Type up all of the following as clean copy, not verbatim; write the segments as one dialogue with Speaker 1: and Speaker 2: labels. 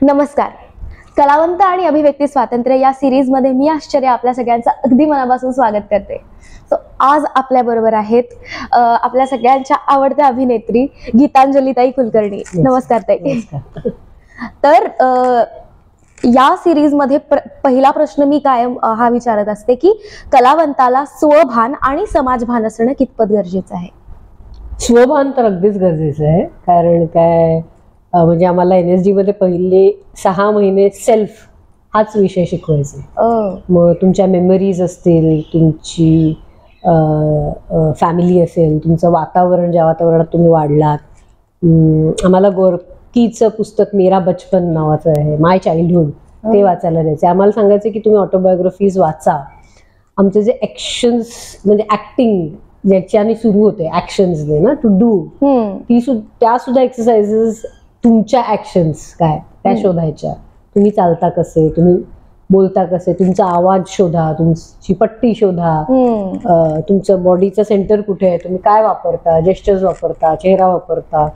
Speaker 1: नमस्कार. कलावंत आणि अभिव्यक्ती स्वातंत्र्य या सिरीज मध्ये मी आश्चर्य आपल्या सगळ्यांचं अगदी मनापासून स्वागत करते. सो आज आपल्या बरोबर आहेत आपल्या सगळ्यांच्या आवडत्या अभिनेत्री गीतांजलीताई कुलकर्णी. नमस्कार ताई. तर या सिरीज मध्ये पहिला प्रश्न मी कायम हा विचारत असते की कलावंताला स्वभान आणि समाजभान असणं कितपत गरजेचं आहे?
Speaker 2: स्वभान तर अगदीच गरजेचं आहे. कारण काय म्हणजे आम्हाला NSD मध्ये पहिले 6 महिने सेल्फ हाच विषय शिकवायचा. मग तुमच्या मेमरीज असतील, तुमची फॅमिली असेल, तुमचं वातावरण, ज्या वातावरणात तुम्ही वाढलात. आम्हाला गोरकीचं पुस्तक मेरा बचपन नावाचं आहे, माय चाइल्डहुड, ते वाचायला द्यायचं. आम्हाला सांगायचं की तुम्ही ऑटोबायोग्राफीज वाचा. आमचे जे ऍक्शन्स म्हणजे ऍक्टिंग ज्याच्याने सुरू होते ऍक्शन्सने ना, टू डू, त्या सुद्धा एक्सरसाइजेस तुमच्या ऍक्शन्स काय त्या शोधायच्या. तुम्ही चालता कसे, तुम्ही बोलता कसे, तुमचा आवाज शोधा, तुमची पट्टी शोधा, तुमचं बॉडीचं सेंटर कुठे आहे, तुम्ही काय वापरता, जेस्चर्स वापरता, चेहरा वापरता.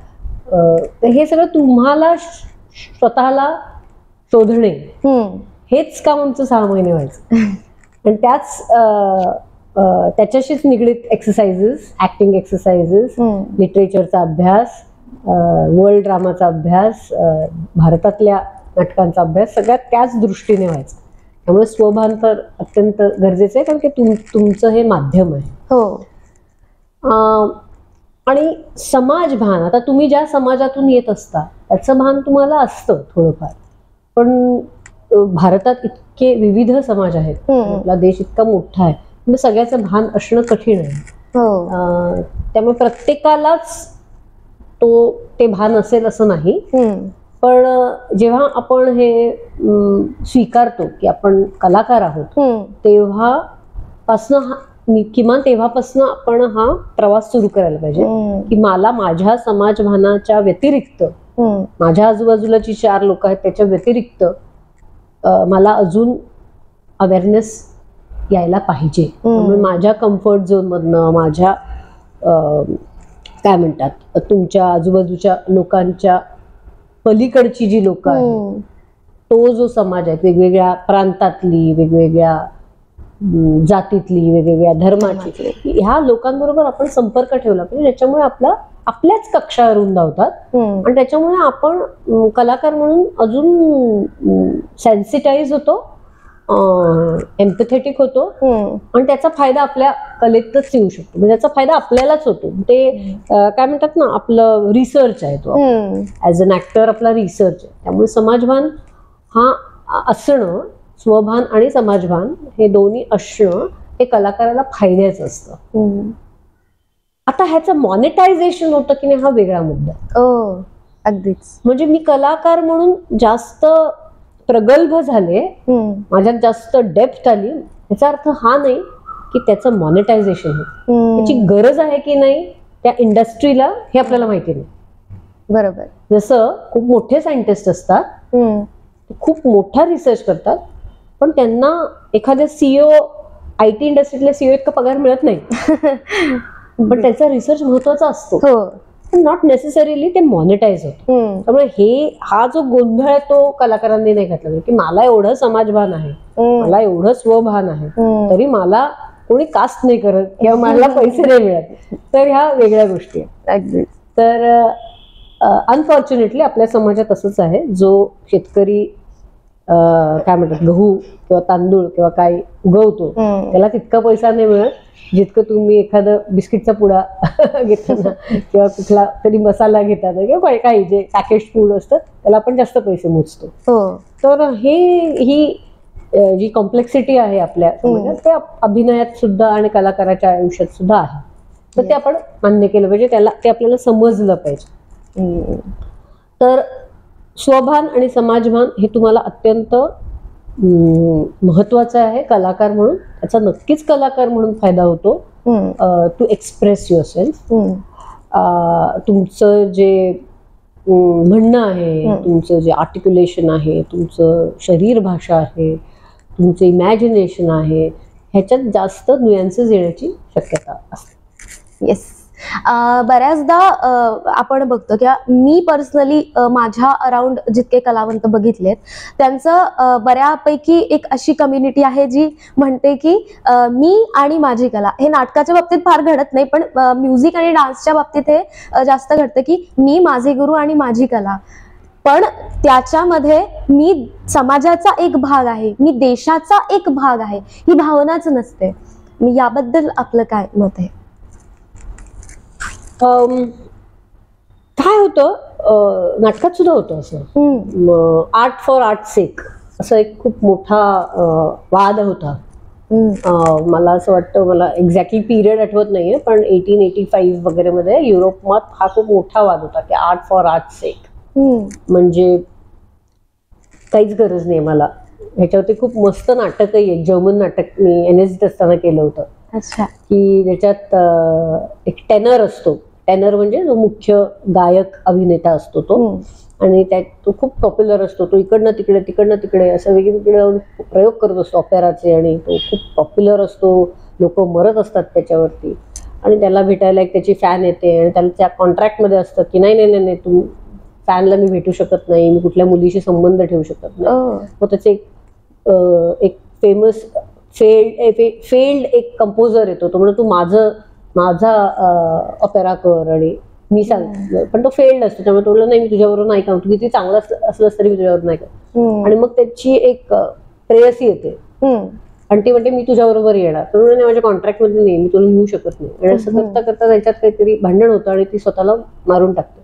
Speaker 2: तर हे सगळं तुम्हाला स्वतःला शोधणे, हेच काम आमचं 6 महिने व्हायचं. आणि त्याच्याशीच निगडीत एक्सरसाइजेस, ऍक्टिंग एक्सरसाइजेस, लिटरेचरचा अभ्यास, वर्ल्ड ड्रामाचा अभ्यास, भारतातल्या नाटकांचा अभ्यास, सगळ्यात त्याच दृष्टीने व्हायचा. त्यामुळे स्वभान तर अत्यंत गरजेचं आहे, कारण की तुमचं हे माध्यम आहे. आणि समाजभान, आता तुम्ही ज्या समाजातून येत असता त्याचं भान तुम्हाला असतं थोडंफार. पण भारतात इतके विविध समाज आहेत, आपला देश इतका मोठा आहे, म्हणजे सगळ्याचं भान असणं कठीण आहे. त्यामुळे प्रत्येकालाच ते भान असेल असं नाही. पण जेव्हा आपण हे स्वीकारतो की आपण कलाकार आहोत, किमान तेव्हापासून आपण हा प्रवास सुरू करायला पाहिजे की मला माझ्या समाजभानाच्या व्यतिरिक्त, माझ्या आजूबाजूला जी 4 लोक आहेत त्याच्या व्यतिरिक्त मला अजून अवेअरनेस यायला पाहिजे. त्यामुळे माझ्या कम्फर्ट झोन मधनं, माझ्या काय म्हणतात, तुमच्या आजूबाजूच्या लोकांच्या पलीकडची जी लोक आहेत, तो जो समाज आहे, वेगवेगळ्या प्रांतातली, वेगवेगळ्या जातीतली, वेगवेगळ्या धर्माची, ह्या लोकांबरोबर आपण संपर्क ठेवला पाहिजे. त्याच्यामुळे आपल्याच कक्षा रुंदावतात आणि त्याच्यामुळे आपण कलाकार म्हणून अजून सेन्सिटाईज होतो, एम्पॅथेटिक होतो आणि त्याचा फायदा आपल्या कलेतच येऊ शकतो. म्हणजे त्याचा फायदा आपल्यालाच होतो. ते काय म्हणतात ना, आपलं रिसर्च आहे तो, ऍज अन ऍक्टर आपला रिसर्च आहे. त्यामुळे समाजभान हा असणं, स्वभान आणि समाजभान हे दोन्ही असणं हे कलाकाराला फायद्याचं असतं. आता ह्याचं मॉनिटायझेशन होतं की नाही हा वेगळा मुद्दा.
Speaker 1: अगदीच.
Speaker 2: म्हणजे मी कलाकार म्हणून जास्त प्रगल्भ झाले, माझ्यात जास्त डेप्थ आली, याचा अर्थ हा नाही की त्याचं मॉनिटायझेशन होतं. त्याची गरज आहे की नाही त्या इंडस्ट्रीला हे आपल्याला माहिती नाही.
Speaker 1: बरोबर.
Speaker 2: जसं खूप मोठे सायंटिस्ट असतात, खूप मोठा रिसर्च करतात, पण त्यांना एखाद्या CEO, IT इंडस्ट्रीतल्या CEO इतका पगार मिळत नाही, पण त्याचा रिसर्च महत्वाचा असतो. नॉट नेसेसरीली ते मॉनिटाईज होतं. त्यामुळे हा जो गोंधळ आहे तो कलाकारांनी नाही घातला की मला एवढं समाजभान आहे, मला एवढं स्वभान आहे, तरी मला कोणी कास्ट नाही करत किंवा मला पैसे नाही मिळत. तर ह्या वेगळ्या गोष्टी आहेत. तर अनफॉर्च्युनेटली आपल्या समाजात असंच आहे. जो शेतकरी काय म्हणतात, गहू किंवा तांदूळ किंवा काय उगवतो त्याला तितका पैसा नाही मिळत जितकं तुम्ही एखादं बिस्किटचा पुडा घेताना किंवा कुठला तरी मसाला घेताना किंवा काही जे पॅकेज फूड असतं त्याला आपण जास्त पैसे मोजतो. तर ही जी कॉम्प्लेक्सिटी आहे आपल्या समाजात, ते अभिनयात सुद्धा आणि कलाकाराच्या आयुष्यात सुद्धा आहे. तर ते आपण मान्य केलं पाहिजे, ते आपल्याला समजलं पाहिजे. तर स्वभान आणि समाजभान हे तुम्हाला अत्यंत महत्वाचं आहे कलाकार म्हणून. त्याचा नक्कीच कलाकार म्हणून फायदा होतो. टू एक्सप्रेस युअरसेल्फ, तुमचं जे म्हणणं आहे, तुमचं जे आर्टिक्युलेशन आहे, तुमचं शरीर भाषा आहे, तुमचं इमॅजिनेशन आहे, ह्याच्यात जास्त न्यूएन्सेस येण्याची शक्यता असते.
Speaker 1: येस. बऱ्याचदा आपण बघतो किंवा मी पर्सनली माझ्या अराउंड जितके कलावंत बघितलेत त्यांचं बऱ्यापैकी एक अशी कम्युनिटी आहे जी म्हणते की मी आणि माझी कला. हे नाटकाच्या बाबतीत फार घडत नाही, पण म्युझिक आणि डान्सच्या बाबतीत हे जास्त घडतं की मी, माझे गुरु आणि माझी कला. पण त्याच्यामध्ये मी समाजाचा एक भाग आहे, मी देशाचा एक भाग आहे, ही भावनाच नसते. मी याबद्दल आपलं काय मत आहे?
Speaker 2: काय होतं, नाटकात सुद्धा होतं असं आर्ट फॉर आर्ट सेक असं एक खूप मोठा वाद होता. मला असं वाटतं, मला एक्झॅक्टली पिरियड आठवत नाहीये, पण 1885 वगैरे मध्ये युरोपात हा खूप मोठा वाद होता की आर्ट फॉर आर्ट सेक म्हणजे काहीच गरज नाही मला. ह्याच्यावरती खूप मस्त नाटकही आहे, जर्मन नाटक मी NSD असताना केलं होतं.
Speaker 1: अच्छा.
Speaker 2: की त्याच्यात एक टेनर असतो. टेनर म्हणजे जो मुख्य गायक अभिनेता असतो तो, आणि त्यात तो खूप पॉप्युलर असतो. तो इकडनं तिकडे तिकडनं तिकडे असं वेगवेगळे जाऊन प्रयोग करत असतो ऑपेराचे, आणि तो खूप पॉप्युलर असतो. लोक मरत असतात त्याच्यावरती, आणि त्याला भेटायला एक त्याची फॅन येते, आणि त्याला त्या कॉन्ट्रॅक्टमध्ये असतं की नाही नाही नाही, तू फॅनला मी भेटू शकत नाही, मी कुठल्या मुलीशी संबंध ठेवू शकत नाही. मग त्याचे एक फेमस फेल्ड एक कंपोजर येतो. तो म्हणतो तू माझा ऑपेरा कर, आणि मी सांग, पण तो फेल्ड असतो. त्यामुळे तो म्हणलं नाही, मी तुझ्याबरोबर नाही काम, तू किती चांगलं असलंस तरी मी तुझ्याबरोबर नाही काम. आणि मग त्याची एक प्रेयसी येते आणि ती म्हणते मी तुझ्याबरोबर येणार. तो म्हणून माझ्या कॉन्ट्रॅक्ट मध्ये नाही, मी तुला घेऊ शकत नाही. आणि असं करता करता त्यांच्यात काहीतरी भांडण होतं, आणि ती स्वतःला मारून टाकते.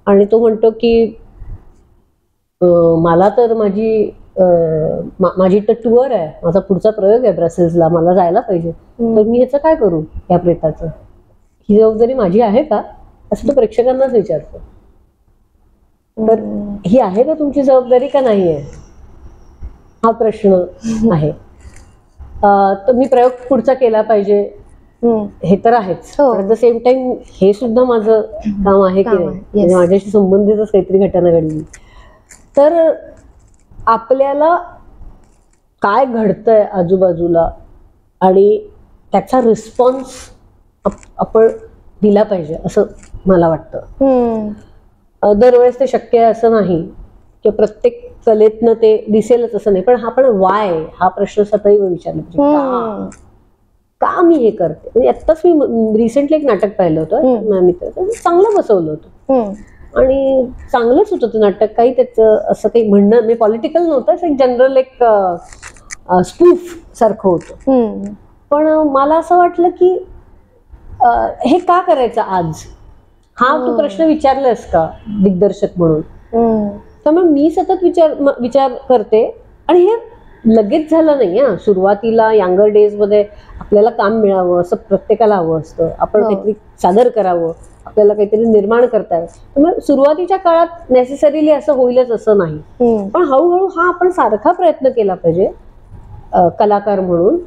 Speaker 2: आणि तो म्हणतो की मला तर माझी तर टूर आहे, माझा पुढचा प्रयोग आहे ब्रसेल्सला, मला जायला पाहिजे, तर मी ह्याचं काय करू, या प्रेताचं? ही जबाबदारी माझी आहे का, असं तो प्रेक्षकांनाच विचारतो. तर ही आहे का तुमची जबाबदारी का नाही आहे, हा प्रश्न आहे. तर मी प्रयोग पुढचा केला पाहिजे हे तर आहेच, ऍट द सेम टाइम हे सुद्धा माझं काम आहे की नाही, माझ्याशी संबंधितच काहीतरी घटना घडली. तर आपल्याला काय घडतंय आजूबाजूला आणि त्याचा रिस्पॉन्स आपण दिला पाहिजे असं मला वाटतं. दरवेळेस ते शक्य आहे असं नाही की प्रत्येक कलेतनं ते दिसेलच असं नाही, पण आपण वाय हा प्रश्न सदैव विचारला पाहिजे. का मी हे करते? म्हणजे आत्ताच मी रिसेंटली एक नाटक पाहिलं होतं मित्राचं, चांगलं बसवलं होतं आणि चांगलंच होतं ते नाटक. काही त्याचं असं काही म्हणणं मी पॉलिटिकल नव्हतं, असं एक जनरल एक स्पूफ सारखं होतं. पण मला असं वाटलं की हे का करायचं आज, हा तू प्रश्न विचारलास का दिग्दर्शक म्हणून? त्यामुळे मी सतत विचार करते, आणि हे लगेच झालं नाही. सुरुवातीला यंगर डेज मध्ये आपल्याला काम मिळावं असं प्रत्येकाला हवं असतं, आपण काहीतरी सादर करावं, आपल्याला काहीतरी निर्माण करता यावं. त्यामुळे सुरुवातीच्या काळात नेसेसरीली असं होईलच असं नाही, पण हळूहळू हा आपण सारखा प्रयत्न केला पाहिजे, कलाकार म्हणून,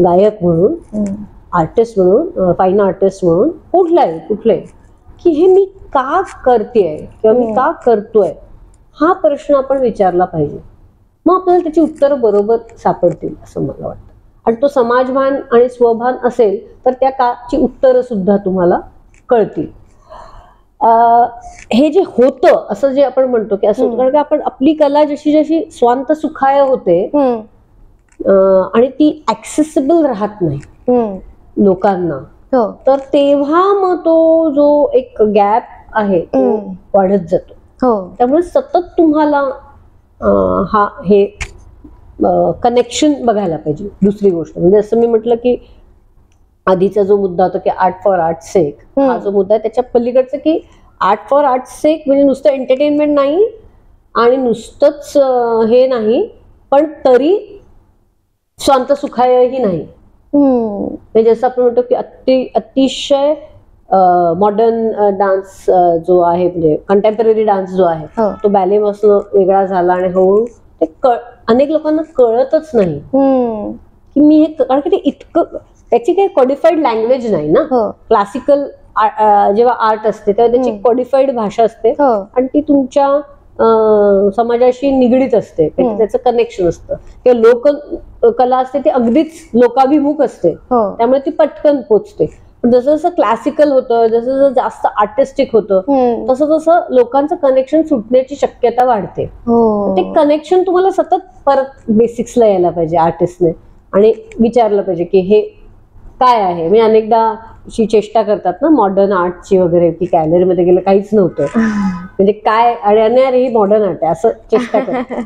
Speaker 2: गायक म्हणून, आर्टिस्ट म्हणून, फाईन आर्टिस्ट म्हणून, कुठलाही की हे मी का करतेय किंवा मी का करतोय हा प्रश्न आपण विचारला पाहिजे. मग आपल्याला त्याची उत्तरं बरोबर सापडतील असं मला वाटतं. आणि तो समाजभान आणि स्वभान असेल तर त्या काची उत्तरं सुद्धा तुम्हाला कळतील. हे जे होतं असं जे आपण म्हणतो की असं, कारण की आपण आपली कला जशी जशी स्वांत सुखाय होते आणि ती ऍक्सेसिबल राहत नाही लोकांना, तर तेव्हा मग तो जो एक गॅप आहे तो वाढत जातो. त्यामुळे सतत तुम्हाला हे कनेक्शन बघायला पाहिजे. दुसरी गोष्ट म्हणजे असं मी म्हटलं की आधीचा जो मुद्दा होता की आर्ट फॉर आर्ट सेक, हा जो मुद्दा आहे त्याच्या पलीकडचं की आर्ट फॉर आर्ट सेक म्हणजे नुसतं एंटरटेनमेंट नाही आणि नुसतंच हे नाही, पण तरी स्वांत सुखायही नाही. म्हणजे जसं आपण म्हणतो की अतिशय मॉडर्न डान्स जो आहे, म्हणजे कंटेम्पररी डान्स जो आहे तो बॅले पासून वेगळा झाला, आणि हळूहळू ते अनेक लोकांना कळतच नाही की मी हे, कारण की ते इतकं त्याची काही कॉडिफाईड लँग्वेज नाही ना. क्लासिकल जेव्हा आर्ट असते तेव्हा त्याची कॉडिफाईड भाषा असते आणि ती तुमच्या समाजाशी निगडीत असते, त्याचं कनेक्शन असतं. किंवा लोक कला असते ती अगदीच लोकाभिमुख असते, त्यामुळे ती पटकन पोचते. पण जसं जसं क्लासिकल होतं, जसं जसं जास्त आर्टिस्टिक होतं, तसं तसं लोकांचं कनेक्शन सुटण्याची शक्यता वाढते. ते कनेक्शन तुम्हाला सतत परत बेसिक्सला यायला पाहिजे आर्टिस्टने, आणि विचारलं पाहिजे की हे काय आहे. मी अनेकदा अशी चेष्टा करतात ना मॉडर्न आर्टची वगैरे, की गॅलरीमध्ये गेलं काहीच नव्हतं, म्हणजे काय, आणि अरे ही मॉडर्न आर्ट आहे असं चेष्टा करतात.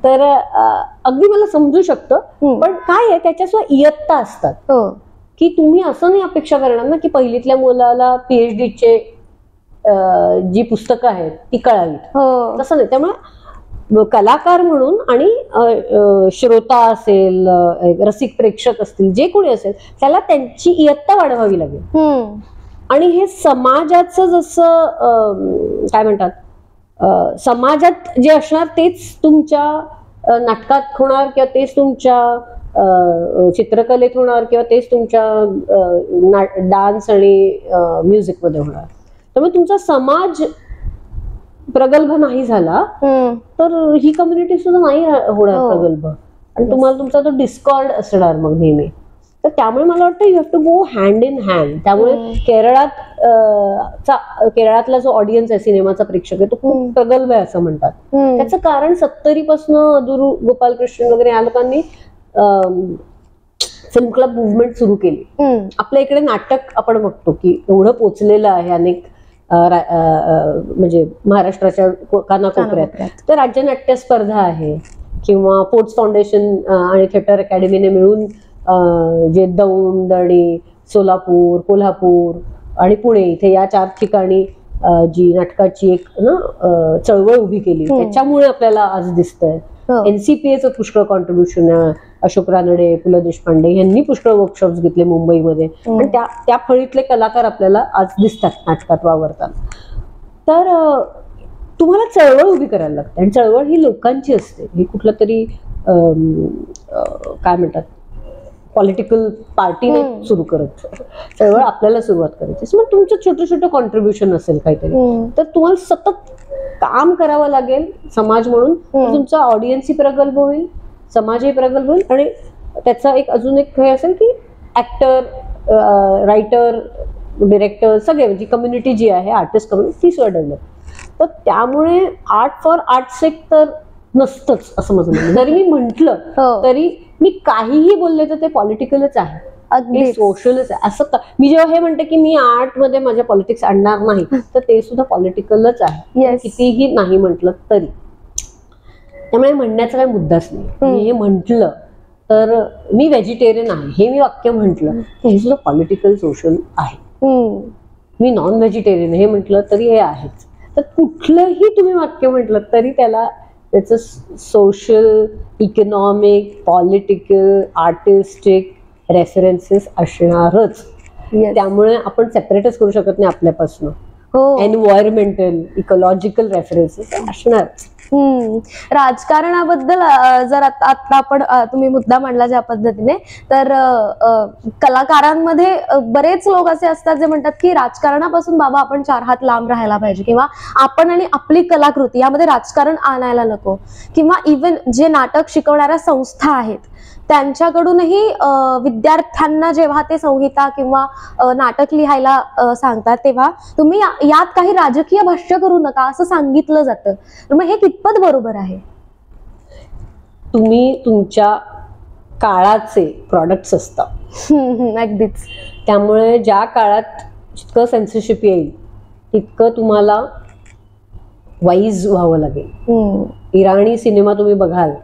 Speaker 2: तर अगदी मला समजू शकतं, पण काय आहे त्याच्यासुद्धा इयत्ता असतात, की तुम्ही असं नाही अपेक्षा करणार ना की पहिलीतल्या मुलाला PhDचे जी पुस्तकं आहेत ती कळावीत, तसं नाही. त्यामुळे कलाकार म्हणून आणि श्रोता असेल, रसिक प्रेक्षक असतील, जे कोणी असेल, त्याला त्यांची इयत्ता वाढवावी लागेल. आणि हे समाजाचं जसं काय म्हणतात, समाजात जे असणार तेच तुमच्या नाटकात होणार, किंवा तेच तुमच्या चित्रकलेत होणार, किंवा तेच तुमच्या डान्स आणि म्युझिक मध्ये होणार. त्यामुळे तुमचा समाज प्रगल्भ नाही झाला तर ही कम्युनिटी सुद्धा नाही होणार प्रगल्भ, आणि तुम्हाला तुमचा तो डिस्कॉर्ड असणार मग नेहमी. तर त्यामुळे मला वाटतं you have to go hand in hand. त्यामुळे केरळातला जो ऑडियन्स आहे, सिनेमाचा प्रेक्षक आहे, तो खूप प्रगल्भ आहे असं म्हणतात. त्याचं कारण 70 पासून अदुरू, गोपालकृष्ण वगैरे या लोकांनी फिल्म क्लब मुवमेंट सुरू केली. आपल्या इकडे नाटक आपण बघतो की एवढं पोचलेलं आहे अनेक म्हणजे महाराष्ट्राच्या कानाकोपऱ्यात. तर राज्य नाट्य स्पर्धा आहे, किंवा पोर्ट्स फाउंडेशन आणि थिएटर अकॅडमीने मिळून जे दौंड आणि सोलापूर, कोल्हापूर आणि पुणे इथे या 4 ठिकाणी जी नाटकाची एक चळवळ उभी केली, त्याच्यामुळे आपल्याला आज दिसतंय. NCPAचं पुष्कळ कॉन्ट्रीब्युशन आहे. अशोक रानडे, पु ल देशपांडे यांनी पुष्कळ वर्कशॉप्स घेतले मुंबईमध्ये, आणि त्या फळीतले कलाकार आपल्याला आज दिसतात नाटकात वावरतात. तर तुम्हाला चळवळ उभी करायला लागते, आणि चळवळ ही लोकांची असते. ही कुठलं तरी काय म्हणतात पॉलिटिकल पार्टीने सुरू करत, चळवळ आपल्याला सुरुवात करायची. मग तुमचं छोटं छोटं कॉन्ट्रीब्युशन असेल काहीतरी, तर तुम्हाला सतत काम करावं लागेल समाज म्हणून. तुमचा ऑडियन्सही प्रगल्भ होईल, समाजही प्रगल्भ होईल, आणि त्याचा एक अजून एक हे असेल की ऍक्टर, रायटर, डिरेक्टर सगळे, म्हणजे कम्युनिटी जी आहे आर्टिस्ट कम्युनिटी ती सुद्धा डेव्हलप. तर त्यामुळे आर्ट फॉर आर्ट's सेक तर नसतंच असं माझं म्हणणं. जरी मी म्हंटल तरी मी काहीही बोलले तर ते पॉलिटिकलच आहे, अगदी सोशलच आहे. असं मी जेव्हा हे म्हणते की मी आर्ट मध्ये माझ्या पॉलिटिक्स आणणार नाही, तर ते सुद्धा पॉलिटिकलच आहे, कितीही नाही म्हटलं तरी. त्यामुळे म्हणण्याचा काही मुद्दाच नाही. मी हे म्हंटल तर मी व्हेजिटेरियन आहे हे मी वाक्य म्हंटल तर हे सुद्धा पॉलिटिकल सोशल आहे. मी नॉन व्हेजिटेरियन हे म्हटलं तरी हे आहेच. तर कुठलंही तुम्ही वाक्य म्हटलं तरी त्याला त्याचं social, economic, political, artistic references असणारच. त्यामुळे आपण सेपरेटच करू शकत नाही आपल्यापासून. एन्व्हायरमेंटल, इकॉलॉजिकल रेफरन्सेस असणारच.
Speaker 1: राजकारणाबद्दल जर आता आपण तुम्ही मुद्दा मांडला ज्या पद्धतीने, तर कलाकारांमध्ये बरेच लोक असे असतात जे म्हणतात की राजकारणापासून बाबा आपण 4 हात लांब राहायला पाहिजे, किंवा आपण आणि आपली कलाकृती यामध्ये राजकारण आणायला नको. किंवा इव्हन जे नाटक शिकवणाऱ्या संस्था आहेत त्यांच्याकडूनही विद्यार्थ्यांना जेव्हा ते संहिता किंवा नाटक लिहायला सांगतात तेव्हा तुम्ही यात काही राजकीय भाष्य करू नका असं सांगितलं जातं. तर मग हे कितपत बरोबर आहे?
Speaker 2: तुम्ही तुमच्या काळाचे प्रॉडक्ट्स असतात.
Speaker 1: अगदीच.
Speaker 2: त्यामुळे ज्या काळात जितकं सेन्सरशिप येईल तितकं तुम्हाला वाईज व्हावं लागेल. इराणी सिनेमा तुम्ही बघाल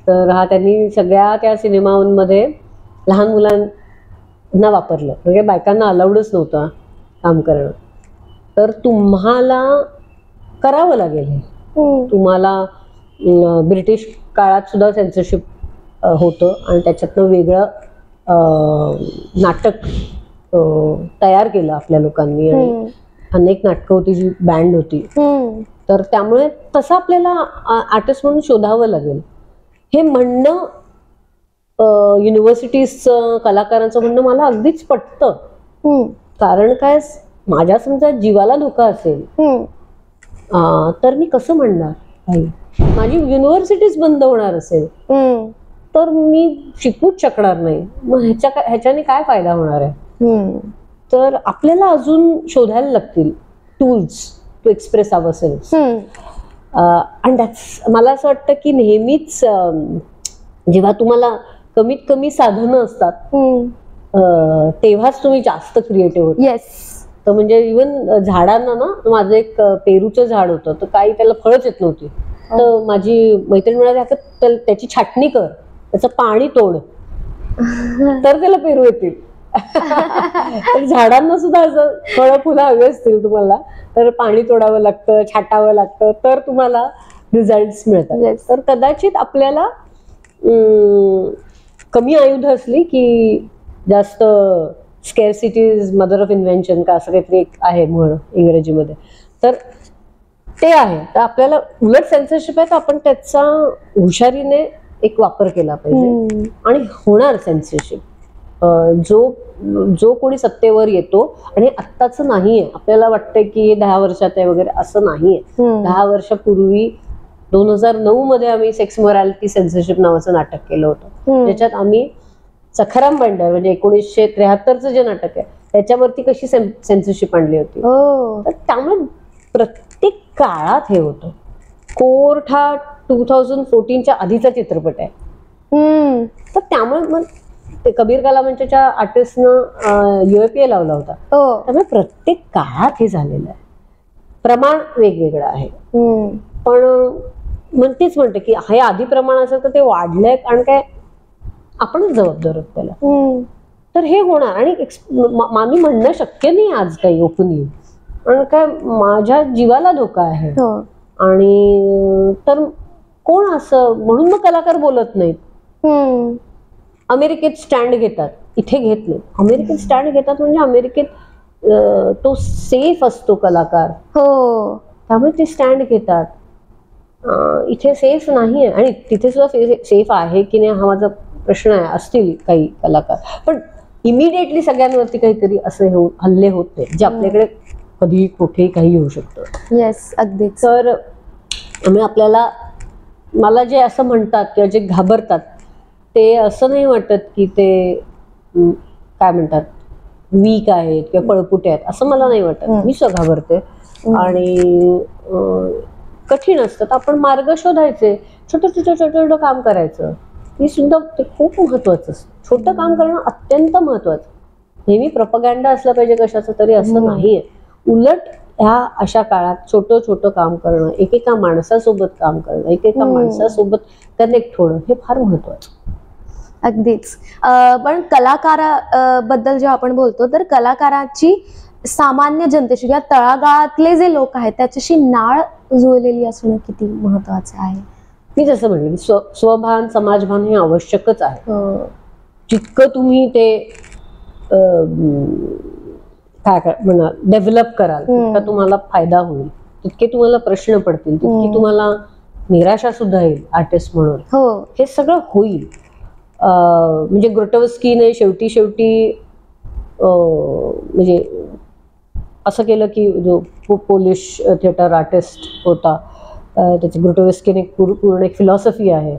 Speaker 2: तर त्यांनी सगळ्या त्या सिनेमांमध्ये लहान मुलांना वापरलं, म्हणजे बायकांना अलाउडच नव्हतं काम करणं. तर तुम्हाला करावं लागेल हे. तुम्हाला ब्रिटिश काळात सुद्धा सेन्सरशिप होतं, आणि त्याच्यातनं वेगळं नाटक तयार केलं आपल्या लोकांनी, आणि अनेक नाटकं होती जी बँड होती. तर त्यामुळे तसं आपल्याला आर्टिस्ट म्हणून शोधावं लागेल. हे म्हणणं युनिव्हर्सिटीजचं, कलाकारांचं म्हणणं मला अगदीच पटतं. कारण काय, माझ्या समजा जीवाला धोका असेल तर मी कसं म्हणणार? माझी युनिव्हर्सिटीज बंद होणार असेल तर मी शिकूच शकणार नाही. मग ह्याच्याने काय फायदा होणार आहे? तर आपल्याला अजून शोधायला लागतील tools to express ourselves. And that's, मला असं वाटतं की नेहमीच जेव्हा तुम्हाला कमीत कमी साधनं असतात तेव्हाच तुम्ही जास्त क्रिएटिव्ह होता.
Speaker 1: येस.
Speaker 2: तर म्हणजे इव्हन झाडांना ना, माझं एक पेरूचं झाड होतं, तर काही त्याला फळच येत नव्हती. तर माझी मैत्रीण म्हणाली, त्याची छाटणी कर, त्याचं पाणी तोड, तर त्याला पेरू येतील. तर झाडांना सुद्धा असं फळं फुलं हवी असतील तुम्हाला तर पाणी तोडावं लागतं, छाटावं लागतं, तर तुम्हाला रिझल्ट मिळतात. तर कदाचित आपल्याला कमी आयुध असली की जास्त स्केअरसिटी इज मदर ऑफ इन्व्हेन्शन का असं काहीतरी एक आहे म्हण इंग्रजीमध्ये, तर ते आहे. तर आपल्याला उलट सेन्सरशिप आहे तर आपण त्याचा हुशारीने एक वापर केला पाहिजे आणि होणार सेन्सरशिप. जो कोणी सत्तेवर येतो, आणि आत्ताच नाहीये, आपल्याला वाटतंय की 10 वर्षात आहे वगैरे, असं नाहीये. 10 वर्षापूर्वी 2009 मध्ये आम्ही सेक्स मोरॅलिटी सेन्सरशिप नावाचं नाटक केलं होतं, ज्याच्यात आम्ही सखाराम बंडर म्हणजे 1973चं जे नाटक आहे त्याच्यावरती कशी सेन्सरशिप आणली होती. तर त्यामुळे प्रत्येक काळात हे होतं. कोर्ट हा 2014च्या आधीचा चित्रपट आहे. तर त्यामुळे मग कबीर काला मंचच्या आर्टिस्टनं UAPA लावला होता. त्यामुळे प्रत्येक काळात हे झालेलं आहे. प्रमाण वेगवेगळं आहे, पण तेच म्हणते की हे आधी प्रमाण असेल तर ते वाढलंय आणि काय आपणच जबाबदार आहोत त्याला. तर हे होणार, आणि मी म्हणणं शक्य नाही आज काही ओपनली, कारण काय माझ्या जीवाला धोका आहे. आणि तर कोण असं म्हणून मग कलाकार बोलत नाहीत. अमेरिकेत स्टँड घेतात, इथे घेत नाही. अमेरिकेत स्टँड घेतात म्हणजे अमेरिकेत तो सेफ असतो कलाकार, त्यामुळे ते स्टँड घेतात. इथे सेफ नाही आहे, आणि तिथे सुद्धा सेफ आहे की नाही हा माझा प्रश्न आहे. असतील काही कलाकार, पण इमिडिएटली सगळ्यांवरती काहीतरी असे हल्ले होत नाही जे आपल्याकडे कधी कुठेही काही होऊ शकतं.
Speaker 1: येस, अगदी.
Speaker 2: तर आपल्याला, मला जे असं म्हणतात किंवा जे घाबरतात ते असं नाही वाटत की ते काय म्हणतात वीक आहेत किंवा पळपुटे आहेत, असं मला नाही वाटत. मी सुद्धा घाबरते आणि कठीण असतं. आपण मार्ग शोधायचे, छोटं काम करायचं. हे सुद्धा ते खूप महत्वाचं असतं. छोटं काम करणं अत्यंत महत्वाचं. नेहमी प्रोपगॅन्डा असला पाहिजे कशाचं तरी असं नाहीये. उलट ह्या अशा काळात छोटं काम करणं, एकेका माणसासोबत काम करणं, एकेका माणसासोबत कनेक्ट होणं हे फार महत्वाचं.
Speaker 1: अगदीच. पण कलाकाराबद्दल जेव्हा आपण बोलतो तर कलाकाराची सामान्य जनतेशी किंवा तळागाळातले जे लोक आहेत त्याच्याशी नाळ जुळलेली असणं किती महत्वाचं आहे.
Speaker 2: मी जसं म्हणले स्वभान समाजभान हे आवश्यकच आहे. जितकं तुम्ही ते काय म्हणा डेव्हलप कराल तितका तुम्हाला फायदा होईल, तितके तुम्हाला प्रश्न पडतील, तितकी तुम्हाला निराशा सुद्धा येईल आर्टिस्ट म्हणून. हे सगळं होईल. म्हणजे ग्रोटोव्स्कीने शेवटी म्हणजे असं केलं की जो पोलिश थिएटर आर्टिस्ट होता त्याची ग्रोटोव्स्कीने पूर्ण एक फिलॉसॉफी आहे,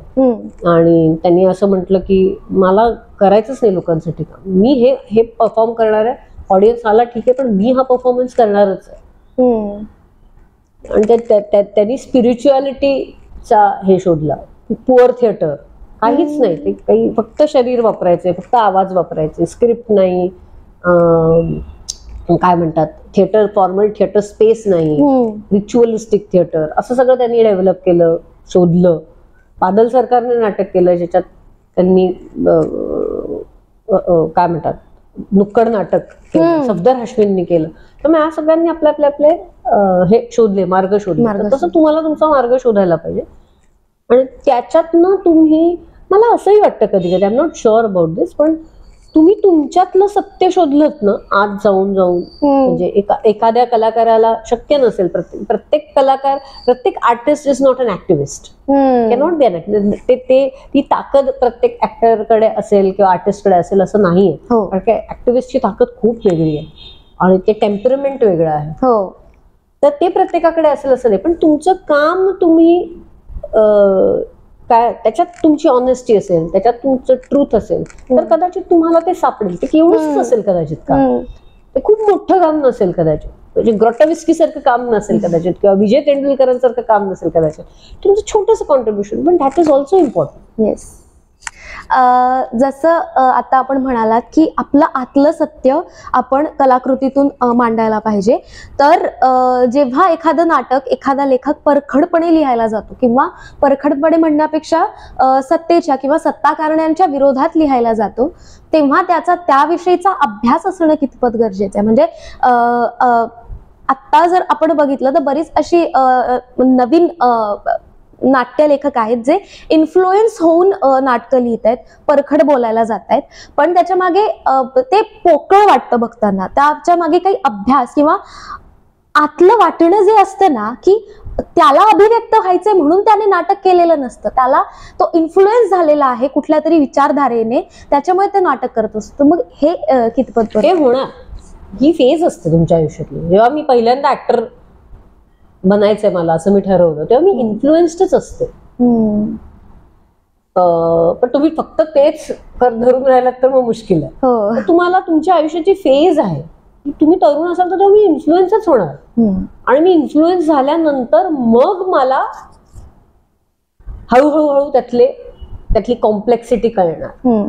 Speaker 2: आणि त्यांनी असं म्हटलं की मला करायचंच नाही लोकांसाठी काम, मी हे परफॉर्म करणार आहे, ऑडियन्स आला ठीक आहे पण मी हा परफॉर्मन्स करणारच आहे. आणि त्यांनी स्पिरिच्युअलिटीचा हे शोधला. पुअर थिएटर काहीच नाही, ते काही फक्त शरीर वापरायचे, फक्त आवाज वापरायचे, स्क्रिप्ट नाही, काय म्हणतात थिएटर फॉर्मल थिएटर स्पेस नाही, रिच्युअलिस्टिक थिएटर, असं सगळं त्यांनी डेव्हलप केलं, शोधलं. बादल सरकारने नाटक केलं ज्याच्यात त्यांनी काय म्हणतात नुक्कड नाटक केलं, सफदर हाशमींनी केलं. त्यामुळे या सगळ्यांनी आपले हे शोधले, मार्ग शोधले. तसं तुम्हाला तुमचा मार्ग शोधायला पाहिजे. आणि त्याच्यातनं तुम्ही, मला असंही वाटतं कधी कधी, I am not sure about this, पण तुम्ही तुमच्यातलं सत्य शोधलं ना आज जाऊन म्हणजे एखाद्या कलाकाराला शक्य नसेल, प्रत्येक कलाकार, प्रत्येक artist is not an activist, cannot be an activist. ती ताकद प्रत्येक ऍक्टरकडे असेल किंवा आर्टिस्टकडे असेल असं नाहीये. कारण काय ऍक्टिव्हिस्टची ताकद खूप वेगळी आहे आणि ते टेम्परमेंट वेगळं आहे. तर ते प्रत्येकाकडे असेल असं नाही, पण तुमचं काम तुम्ही काय त्याच्यात तुमची ऑनेस्टी असेल, त्याच्यात तुमचं ट्रूथ असेल, तर कदाचित तुम्हाला ते सापडेल. ते केवढंच असेल कदाचित काम, ते खूप मोठं काम नसेल कदाचित, म्हणजे ग्रॉटोव्हिस्की सारखं काम नसेल कदाचित, किंवा विजय तेंडुलकरांसारखं काम नसेल कदाचित, तुमचं छोटंसं कॉन्ट्रीब्युशन, पण that is also important.
Speaker 1: Yes. जसं आता आपण म्हणालात की आपलं आतलं सत्य आपण कलाकृतीतून मांडायला पाहिजे. तर जेव्हा एखादं नाटक, एखादा लेखक परखडपणे लिहायला जातो, किंवा परखडपणे म्हणण्यापेक्षा सत्तेच्या किंवा सत्ताकारण्यांच्या विरोधात लिहायला जातो, तेव्हा त्याचा त्याविषयीचा अभ्यास असणं कितपत गरजेचं आहे. म्हणजे आत्ता जर आपण बघितलं तर बरीच अशी नवीन नाट्यलेखक आहेत जे इन्फ्लुएन्स होऊन नाटकं लिहित आहेत, परखड बोलायला जात आहेत, पण त्याच्या मागे ते पोकळ वाटतं बघताना. त्याच्या मागे काही अभ्यास किंवा आतलं वाटणं जे असतं ना, की त्याला अभिव्यक्त व्हायचंय म्हणून त्याने नाटक केलेलं नसतं, त्याला तो इन्फ्लुएन्स झालेला आहे कुठल्या तरी विचारधारेने, त्याच्यामुळे ते नाटक करत असतं. मग हे कितपत
Speaker 2: हे होणार, ही फेज असते तुमच्या आयुष्यातली. जेव्हा मी पहिल्यांदा ऍक्टर बनायचंय मला असं मी ठरवलं, तेव्हा मी इन्फ्लुएन्स्डच असते. पण तुम्ही फक्त तेच धरून राहिलात तर मग मुश्किल आहे. तुम्हाला तुमच्या आयुष्याची फेज आहे, तुम्ही तरुण असाल तर तुम्ही इन्फ्लुएन्सच होणार. आणि मी इन्फ्लुएन्स झाल्यानंतर मग मला हळूहळू त्यातली कॉम्प्लेक्सिटी कळणार.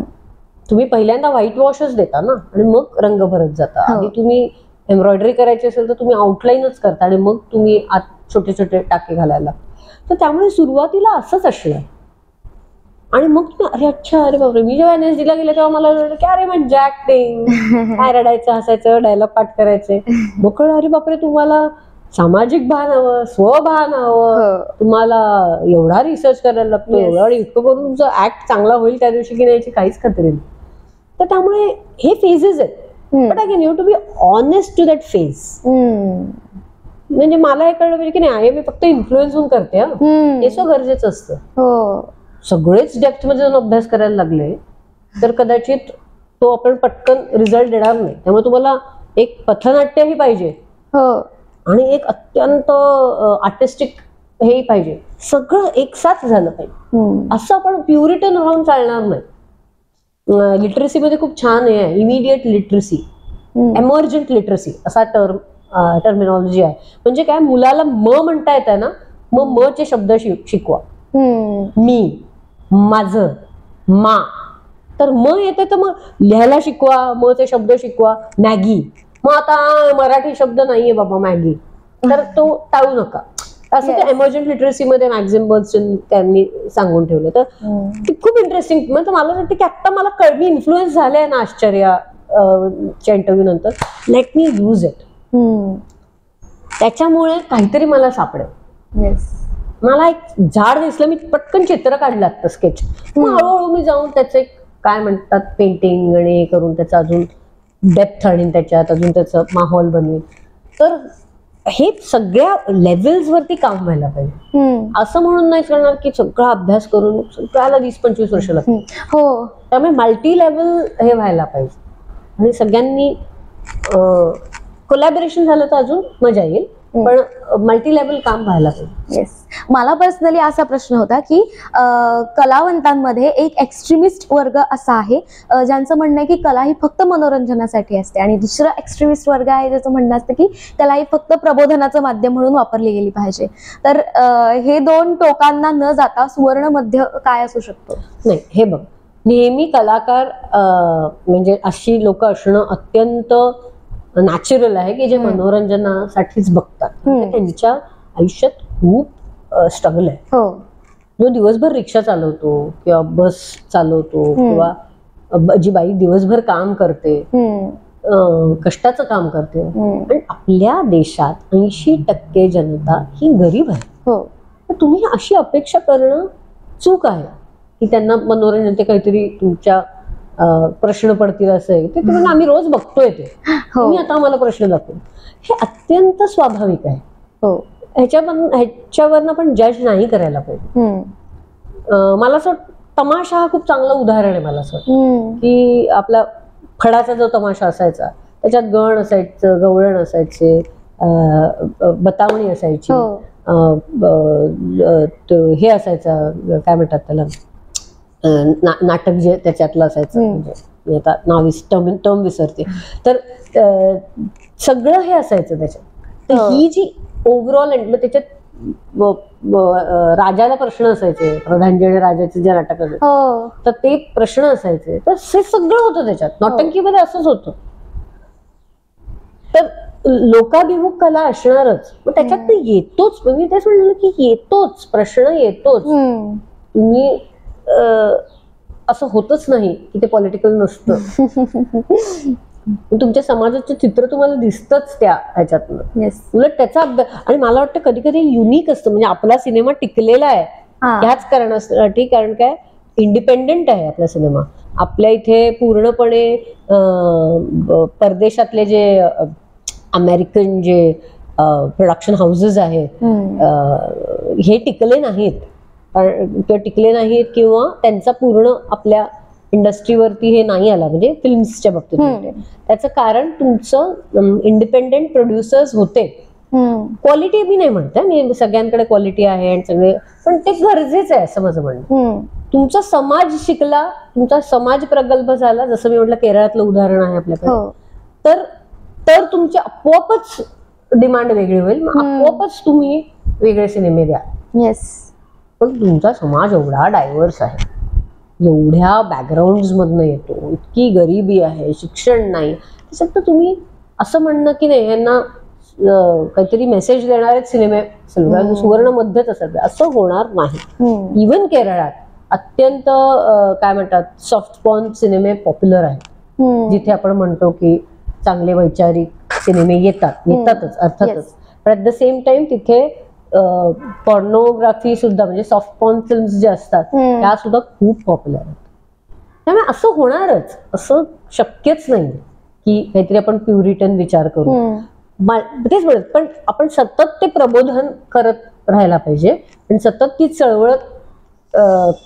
Speaker 2: तुम्ही पहिल्यांदा व्हाईट वॉशच देता ना, आणि मग रंग भरत जाता. आधी तुम्ही एम्ब्रॉयडरी करायची असेल तर तुम्ही आउटलाईनच करता, आणि मग तुम्ही आत छोटे छोटे टाके घालायला. तर त्यामुळे सुरुवातीला असंच असलं. आणि मग तुम्ही अरे अच्छा, अरे बापरे, मी जेव्हा NSD ला गेले तेव्हा मला वाटलं की अरे म्हणजे ऍक्टिंग काय, रडायचं, हसायचं, डायलॉग पाठ करायचे. मग कळलं अरे बापरे, तुम्हाला सामाजिक भान हवं, स्वभान हवं, तुम्हाला एवढा रिसर्च करायला लागतो, एवढं इतकं करून तुमचं ऍक्ट चांगला होईल त्या दिवशी की नाही याची काहीच खात्री नाही. तर त्यामुळे हे फेजेस आहेत. But again you to be honest to that phase. म्हणजे मला हे कळलं पाहिजे की नाही, मी फक्त इन्फ्लुएन्स होऊन करते, हे सो गरजेचं असतं. सगळेच डेप्थ मध्ये जाऊन अभ्यास करायला लागले तर कदाचित तो आपण पटकन रिझल्ट देणार नाही. त्यामुळे तुम्हाला एक पथनाट्यही पाहिजे, आणि एक अत्यंत आर्टिस्टिक हेही पाहिजे. सगळं एकसाथ झालं पाहिजे. असं आपण प्युरिटन राहून चालणार नाही. लिटरसी मध्ये खूप छान आहे, इमिडिएट लिटरसी, एमर्जंट लिटरसी असा टर्मिनॉलॉजी आहे. म्हणजे काय, मुलाला म म्हणता येत ना, मग म चे शब्द शिकवा. मी, माझं, मा, तर म येते तर मग लिहायला शिकवा, म चे शब्द शिकवा. मॅगी, मग आता मराठी शब्द नाहीये बाबा मॅगी, तर तो टाळू नका. असं ते एमर्जंट लिटरसी मध्ये मॅक्झिम बर्नस्टीन त्यांनी सांगून ठेवलं. तर खूप इंटरेस्टिंग. म्हणजे मला वाटतं की आता मला कळवी इन्फ्लुएन्स झाले ना आश्चर्याच्या इंटरव्ह्यू नंतर, लेट मी यूज इट. त्याच्यामुळे काहीतरी मला सापडेल. मला एक झाड दिसलं, मी पटकन चित्र काढलं असतं, स्केच. मग हळूहळू मी जाऊन त्याचे काय म्हणतात पेंटिंग आणि हे करून त्याचा अजून डेप्थ आणि त्याच्यात अजून त्याचं माहोल बनवेल. तर हे सगळ्या लेव्हल्स वरती काम व्हायला पाहिजे. असं म्हणून नाही करणार की सगळा अभ्यास करून सगळ्याला 20-25 वर्ष लागतील. त्यामुळे मल्टी लेवल हे व्हायला पाहिजे, आणि सगळ्यांनी कोलॅबोरेशन झालं तर अजून मजा येईल, पण मल्टी लेवल काम व्हायला पाहिजे.
Speaker 1: येस. मला पर्सनली असा प्रश्न होता की कलावंतांमध्ये एक एक्स्ट्रीमिस्ट वर्ग असा आहे ज्यांचं म्हणणं आहे की कला ही फक्त मनोरंजनासाठी असते, आणि दुसरं एक्स्ट्रीमिस्ट वर्ग आहे ज्याचं म्हणणं असतं की कला ही फक्त प्रबोधनाचं माध्यम म्हणून वापरली गेली पाहिजे. तर हे दोन टोकांना न जाता सुवर्ण मध्य काय असू शकतो?
Speaker 2: नाही, हे बघ, नेहमी कलाकार म्हणजे अशी लोक असणं अत्यंत नॅचरल आहे की जे मनोरंजनासाठीच बघतात. त्यांच्या आयुष्यात खूप स्ट्रगल आहे. जो दिवसभर रिक्षा चालवतो किंवा बस चालवतो, किंवा जी बाई दिवसभर काम करते, कष्टाचं काम करते. आणि आपल्या देशात 80% जनता ही गरीब आहे. तर तुम्ही अशी अपेक्षा करणं चूक आहे की त्यांना मनोरंजन, ते काहीतरी तुमच्या प्रश्न पडतील असं आहे ते तुम्ही, आम्ही रोज बघतोय ते, तुम्ही आता आम्हाला प्रश्न दाखवून, हे अत्यंत स्वाभाविक आहे. ह्याच्यावरनं पण जज नाही करायला पाहिजे. मला असं तमाशा हा खूप चांगलं उदाहरण आहे. मला असं की आपला फडाचा जो तमाशा असायचा त्याच्यात गण असायचं, गवळण असायचे, बतावणी असायची, हे असायचं, काय म्हणतात त्याला, नाटक जे त्याच्यातलं असायचं, म्हणजे आता नाव टर्म विसरते, तर सगळं हे असायचं त्याच्यात. तर ही जी ओव्हरऑल, मग त्याच्यात राजाला प्रश्न असायचे, प्रधानजी आणि राजाचे जे नाटक असायचे, तर ते प्रश्न असायचे, तर हे सगळं होतं त्याच्यात. नौटंकीमध्ये असंच होतं. तर लोकाभिमुख कला असणारच, मग त्याच्यात ते येतोच. मी तेच म्हणलं की येतोच, प्रश्न येतोच. तुम्ही असं होतच नाही की ते पॉलिटिकल नसतं. तुमच्या समाजाचं चित्र तुम्हाला दिसतच त्या ह्याच्यातनं. उलट त्याचा अभ्यास, आणि मला वाटतं कधी कधी युनिक असतं, म्हणजे आपला सिनेमा टिकलेला आहे ह्याच कारणासाठी, कारण काय, इंडिपेंडेंट आहे आपला सिनेमा. आपल्या इथे पूर्णपणे परदेशातले जे अमेरिकन जे प्रोडक्शन हाऊसेस आहेत हे टिकले नाहीत, टिकले नाहीत किंवा त्यांचा पूर्ण आपल्या इंडस्ट्रीवरती हे नाही आला, म्हणजे फिल्म्सच्या बाबतीत. त्याचं कारण तुमचं इंडिपेंडेंट प्रोड्युसर्स होते. क्वालिटी मी नाही म्हणते, मी सगळ्यांकडे क्वालिटी आहे आणि सगळे, पण ते गरजेचं आहे असं माझं म्हणणं. तुमचा समाज शिकला, तुमचा समाज प्रगल्भ झाला, जसं मी म्हटलं केरळातलं उदाहरण आहे आपल्याकडे, तर तुमची आपोआपच डिमांड वेगळी होईल, आपोआपच तुम्ही वेगळे सिनेमे द्या. पण तुमचा समाज एवढा डायव्हर्स आहे, एवढ्या बॅकग्राऊंड मधनं येतो, इतकी गरिबी आहे, शिक्षण नाही, त्याच्यात तुम्ही असं म्हणणं की नाही यांना काहीतरी मेसेज देणारेच सिनेमे सुवर्ण मध्यच असतात, असं होणार नाही. इव्हन केरळात अत्यंत काय म्हणतात सॉफ्ट पॉर्न सिनेमे पॉप्युलर आहेत, जिथे आपण म्हणतो की चांगले वैचारिक सिनेमे येतातच अर्थातच, पण ऍट द सेम टाइम तिथे पॉर्नोग्राफी सुद्धा, म्हणजे सॉफ्ट पॉर्न फिल्म्स जे असतात त्या सुद्धा खूप पॉप्युलर आहेत. त्यामुळे असं होणारच, असं शक्यच नाही की काहीतरी आपण प्युरिटन विचार करू. तेच म्हणत, पण आपण सतत ते प्रबोधन करत राहायला पाहिजे आणि सतत ती चळवळ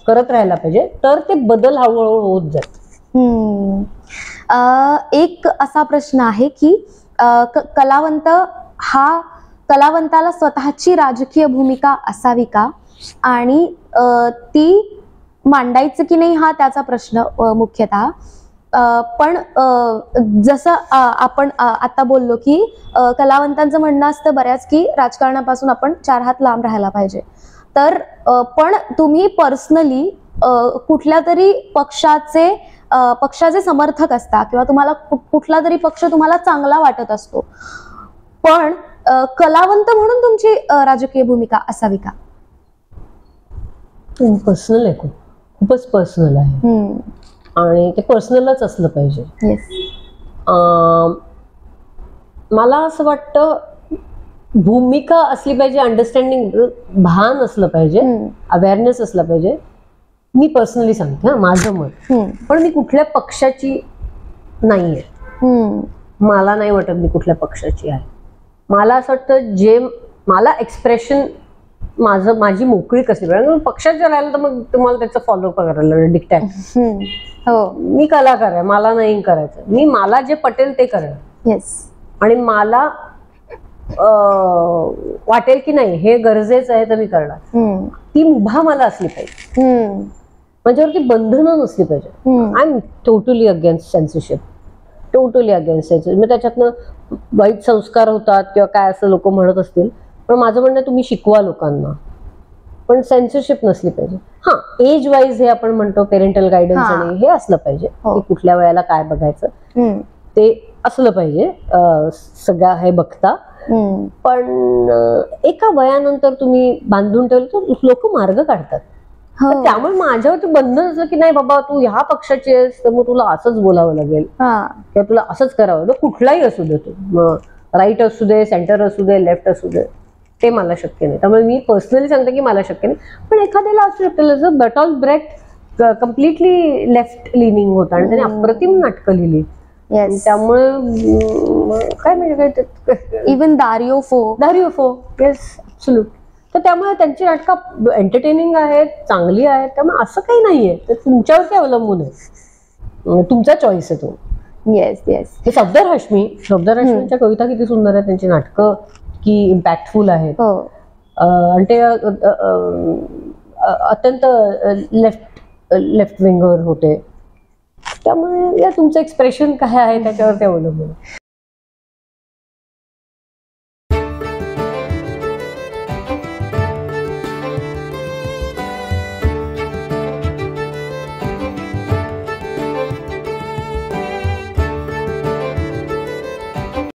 Speaker 2: करत राहायला पाहिजे, तर ते बदल हळूहळू होत जात.
Speaker 1: एक असा प्रश्न आहे की कलावंताला स्वतःची राजकीय भूमिका असावी का, आणि ती मांडायचं की नाही हा त्याचा प्रश्न मुख्यतः. पण जसं आपण आता बोललो की कलावंतांचं म्हणणं असतं बऱ्याच की राजकारणापासून आपण 4 हात लांब राहायला पाहिजे. तर पण तुम्ही पर्सनली कुठल्या तरी पक्षाचे समर्थक असता किंवा तुम्हाला कुठला तरी पक्ष तुम्हाला चांगला वाटत असतो, पण कलावंत म्हणून तुमची राजकीय भूमिका असावी का?
Speaker 2: पर्सनल आहे, खूपच पर्सनल आहे आणि ते पर्सनलच असलं पाहिजे. मला असं वाटतं भूमिका असली पाहिजे, अंडरस्टँडिंग, भान असलं पाहिजे, अवेअरनेस असलं पाहिजे. मी पर्सनली सांगते माझं मत, पण मी कुठल्या पक्षाची नाहीये, मला नाही वाटत मी कुठल्या पक्षाची आहे. मला असं वाटतं जे मला एक्सप्रेशन माझी मोकळी कशी पाहिजे. पक्षाच्या राहिलं तर मग तुम्हाला त्याचं फॉलो करायला डिक्टॅट. मी कलाकार आहे, मला नाही करायचं, मला जे पटेल ते करेन. आणि मला वाटेल की नाही हे गरजेचं आहे तर मी करणार. ती मुभा मला असली पाहिजे, माझ्यावरती बंधनं नसली पाहिजे. I am totally against censorship, totally against censorship. मग त्याच्यातनं वाईट संस्कार होतात किंवा काय असं लोक म्हणत असतील, पण माझं म्हणणं तुम्ही शिकवा लोकांना, पण सेन्सरशिप नसली पाहिजे. हा, एज वाईज हे आपण म्हणतो पेरेंटल गायडन्स आणि हे असलं पाहिजे की कुठल्या वयाला काय बघायचं ते असलं पाहिजे सगळं हे बघता. पण एका वयानंतर तुम्ही बांधून ठेवलं तर लोक मार्ग काढतात. त्यामुळे माझ्यावरती बंधन असलं की नाही बाबा तू ह्या पक्षाची आहेस तर मग तुला असंच बोलावं लागेल किंवा तुला असंच करावं लागेल, कुठलाही असू दे, तू मग राईट असू दे, सेंटर असू दे, लेफ्ट असू दे, ते मला शक्य नाही. त्यामुळे मी पर्सनली सांगते की मला शक्य नाही. पण एखाद्याला असू शकतं, जसं बर्टॉल्ट ब्रेक्ट कम्प्लिटली लेफ्ट लिनिंग होता आणि त्याने अप्रतिम नाटकं लिहिली. त्यामुळे काय म्हणजे
Speaker 1: इवन दारियो फो
Speaker 2: येस ऍब्सोल्यूट. तर त्यामुळे त्यांची नाटकं एंटरटेनिंग आहेत, चांगली आहेत. त्यामुळे असं काही नाहीये, तर तुमच्यावरती अवलंबून आहे, तुमचा चॉईस आहे तो.
Speaker 1: Yes yes.
Speaker 2: हे सफदर हाशमीच्या कविता किती सुंदर आहेत, त्यांची नाटकं की इम्पॅक्टफुल आहेत. आणि ते अत्यंत लेफ्ट विंगवर होते. त्यामुळे या तुमचं एक्सप्रेशन काय आहे त्याच्यावर ते अवलंबून.